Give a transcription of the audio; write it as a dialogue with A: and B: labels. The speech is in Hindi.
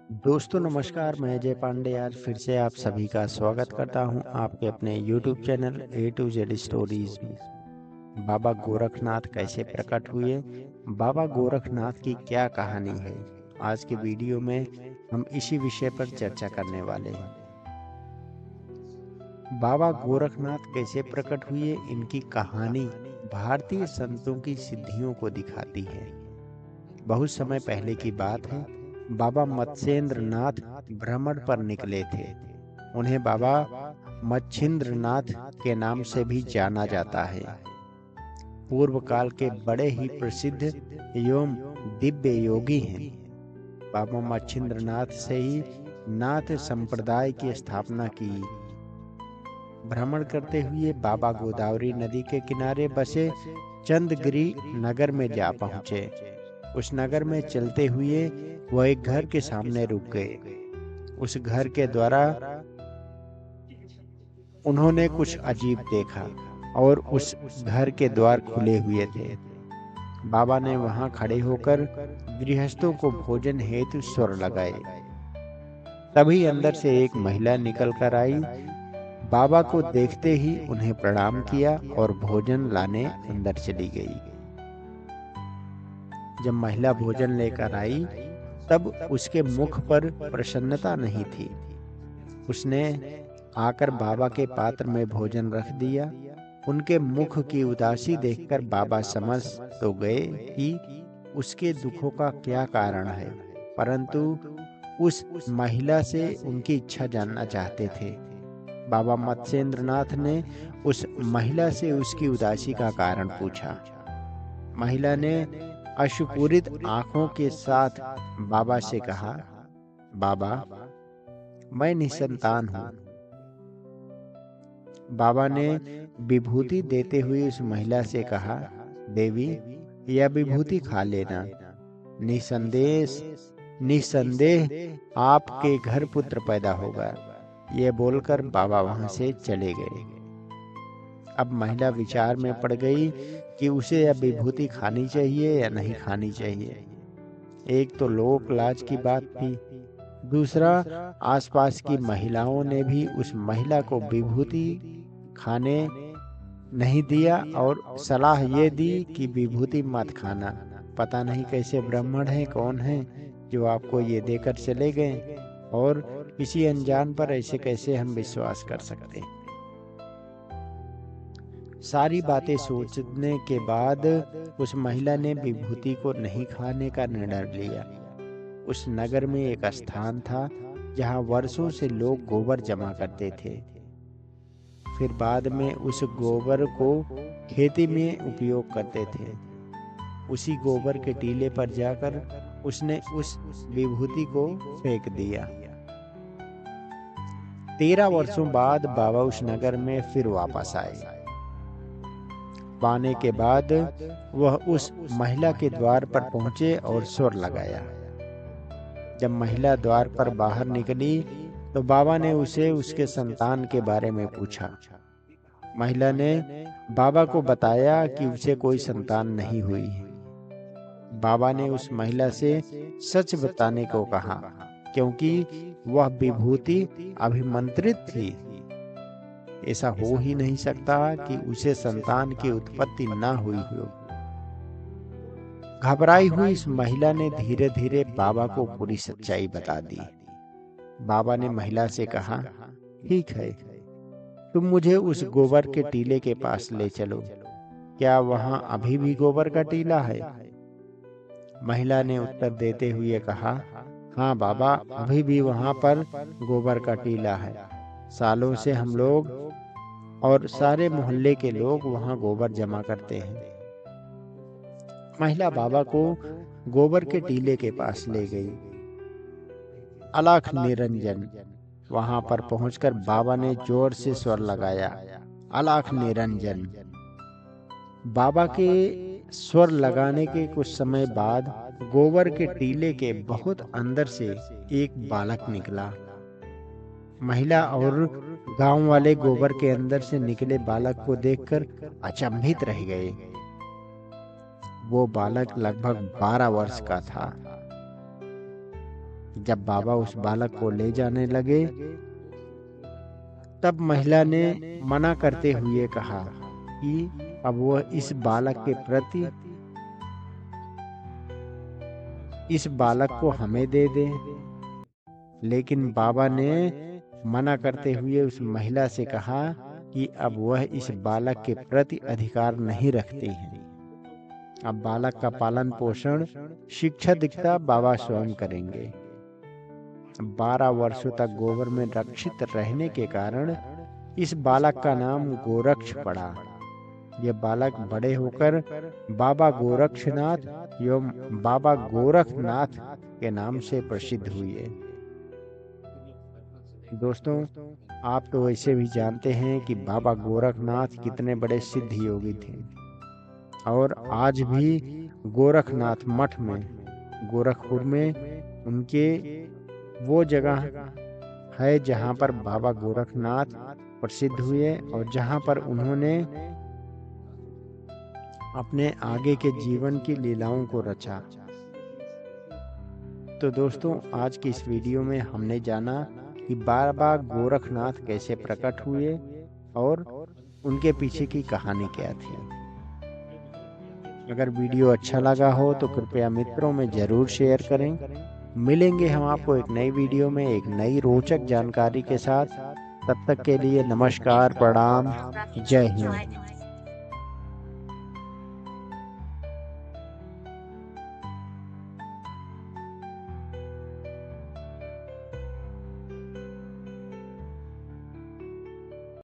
A: दोस्तों नमस्कार, मैं अजय पांडे आज फिर से आप सभी का स्वागत करता हूं आपके अपने YouTube channel A to Z stories में। बाबा गोरखनाथ कैसे प्रकट हुए, बाबा गोरखनाथ की क्या कहानी है, आज के वीडियो में हम इसी विषय पर चर्चा करने वाले हैं। बाबा गोरखनाथ कैसे प्रकट हुए, इनकी कहानी भारतीय संतों की सिद्धियों को दिखाती है। बहुत समय पहले की बात है, बाबा मत्स्येंद्र नाथ भ्रमण पर निकले थे। उन्हें बाबा मच्छिंद्र नाथ के नाम से भी जाना जाता है। पूर्व काल के बड़े ही प्रसिद्ध एवं दिव्य योगी हैं। बाबा मच्छिंद्र नाथ से ही नाथ संप्रदाय की स्थापना की। भ्रमण करते हुए बाबा गोदावरी नदी के किनारे बसे चंदगिरी नगर में जा पहुंचे। उस नगर में चलते हुए वह एक घर के सामने रुक गए। उस घर के द्वारा उन्होंने कुछ अजीब देखा और उस घर के द्वार खुले हुए थे। बाबा ने वहां खड़े होकर गृहस्थों को भोजन हेतु स्वर लगाए। तभी अंदर से एक महिला निकल कर आई। बाबा को देखते ही उन्हें प्रणाम किया और भोजन लाने अंदर चली गई। जब महिला भोजन लेकर आई तब उसके मुख पर प्रसन्नता नहीं थी। उसने आकर बाबा के पात्र में भोजन रख दिया। उनके मुख की उदासी देखकर बाबा समझ तो गए कि उसके दुखों का क्या कारण है, परंतु उस महिला से उनकी इच्छा जानना चाहते थे। बाबा मत्स्येंद्रनाथ ने उस महिला से उसकी उदासी का कारण पूछा। महिला ने अश्रुपूरित आंखों के साथ बाबा से कहा, बाबा, मैं निसंतान हूँ। बाबा ने विभूति देते हुए उस महिला से कहा, देवी, यह विभूति खा लेना। निसंदेह आपके घर पुत्र पैदा होगा। ये बोलकर बाबा वहां से चले गए। अब महिला विचार में पड़ गई कि उसे यह विभूति खानी चाहिए या नहीं खानी चाहिए। एक तो लोक लाज की बात थी, दूसरा आसपास की महिलाओं ने भी उस महिला को विभूति खाने नहीं दिया और सलाह ये दी कि विभूति मत खाना। पता नहीं कैसे ब्राह्मण हैं, कौन हैं जो आपको ये देकर चले गए, और किसी अनजान पर ऐसे कैसे हम विश्वास कर सकते हैं। सारी बातें सोचने के बाद उस महिला ने विभूति को नहीं खाने का निर्णय लिया। उस नगर में एक स्थान था जहां वर्षों से लोग गोबर जमा करते थे। फिर बाद में उस गोबर को खेती में उपयोग करते थे। उसी गोबर के टीले पर जाकर उसने उस विभूति को फेंक दिया। 13 वर्षों बाद बाबा उस नगर में फिर वापस आए। पाने के बाद वह उस महिला के द्वार पर पहुंचे और स्वर लगाया। जब महिला द्वार पर बाहर निकली तो बाबा ने उसे उसके संतान के बारे में पूछा। महिला ने बाबा को बताया कि उसे कोई संतान नहीं हुई है। बाबा ने उस महिला से सच बताने को कहा, क्योंकि वह विभूति अभिमंत्रित थी। ऐसा हो ही नहीं सकता कि उसे संतान की उत्पत्ति न हुई हो। घबराई हुई इस महिला ने धीरे धीरे बाबा को पूरी सच्चाई बता दी। बाबा ने महिला से कहा, ठीक है, तुम मुझे उस गोबर के टीले के पास ले चलो। क्या वहां अभी भी गोबर का टीला है? महिला ने उत्तर देते हुए कहा, हाँ बाबा, अभी भी वहां पर गोबर का टीला है। सालों से हम लोग और सारे मोहल्ले के लोग वहां गोबर जमा करते हैं। महिला बाबा को गोबर के टीले के पास ले गई। अलख निरंजन। वहां पर पहुंचकर बाबा ने जोर से स्वर लगाया, अलख निरंजन। बाबा के स्वर लगाने के कुछ समय बाद गोबर के टीले के बहुत अंदर से एक बालक निकला। महिला और गांव वाले गोबर के अंदर से निकले बालक को देखकर अचंभित रह गए। वो बालक लगभग 12 वर्ष का था। जब बाबा उस बालक को ले जाने लगे तब महिला ने मना करते हुए कहा कि अब वह इस बालक को हमें दे दे। लेकिन बाबा ने मना करते हुए उस महिला से कहा कि अब वह इस बालक के प्रति अधिकार नहीं रखते हैं। अब बालक का पालन पोषण, शिक्षा दीक्षा बाबा स्वयं करेंगे। 12 वर्षों तक गोबर में रक्षित रहने के कारण इस बालक का नाम गोरक्ष पड़ा। यह बालक बड़े होकर बाबा गोरक्षनाथ एवं बाबा गोरखनाथ के नाम से प्रसिद्ध हुए। दोस्तों, आप तो वैसे भी जानते हैं कि बाबा गोरखनाथ कितने बड़े सिद्ध योगी थे और आज भी गोरखनाथ मठ में गोरखपुर में उनके वो जगह है जहाँ पर बाबा गोरखनाथ प्रसिद्ध हुए और जहाँ पर उन्होंने अपने आगे के जीवन की लीलाओं को रचा। तो दोस्तों, आज की इस वीडियो में हमने जाना कि बाबा गोरखनाथ कैसे प्रकट हुए और उनके पीछे की कहानी क्या थी। अगर वीडियो अच्छा लगा हो तो कृपया मित्रों में जरूर शेयर करें। मिलेंगे हम आपको एक नई वीडियो में एक नई रोचक जानकारी के साथ। तब तक के लिए नमस्कार, प्रणाम, जय हिंद।